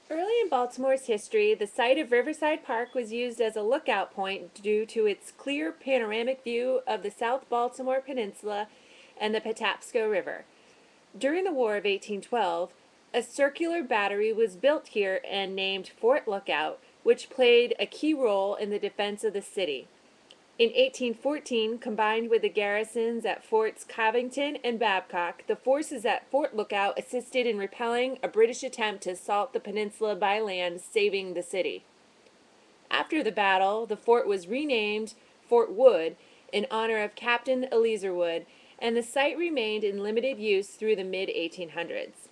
Early in Baltimore's history, the site of Riverside Park was used as a lookout point due to its clear panoramic view of the South Baltimore Peninsula and the Patapsco River. During the War of 1812, a circular battery was built here and named Fort Lookout, which played a key role in the defense of the city. In 1814, combined with the garrisons at Forts Covington and Babcock, the forces at Fort Lookout assisted in repelling a British attempt to assault the peninsula by land, saving the city. After the battle, the fort was renamed Fort Wood in honor of Captain Eleazer Wood, and the site remained in limited use through the mid 1800s.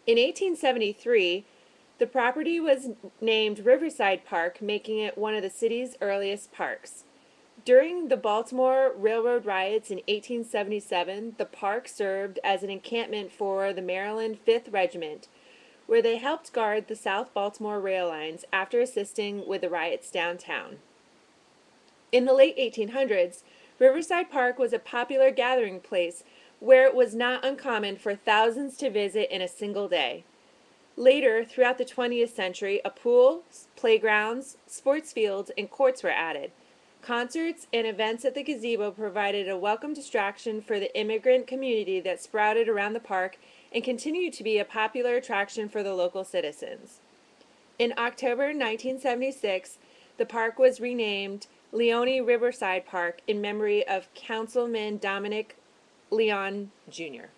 In 1873, the property was named Riverside Park, making it one of the city's earliest parks. During the Baltimore Railroad riots in 1877, the park served as an encampment for the Maryland 5th Regiment, where they helped guard the South Baltimore rail lines after assisting with the riots downtown. In the late 1800s, Riverside Park was a popular gathering place where it was not uncommon for thousands to visit in a single day. Later, throughout the 20th century, a pool, playgrounds, sports fields, and courts were added. Concerts and events at the gazebo provided a welcome distraction for the immigrant community that sprouted around the park and continued to be a popular attraction for the local citizens. In October 1976, the park was renamed Leone Riverside Park in memory of Councilman Dominic Leon Jr.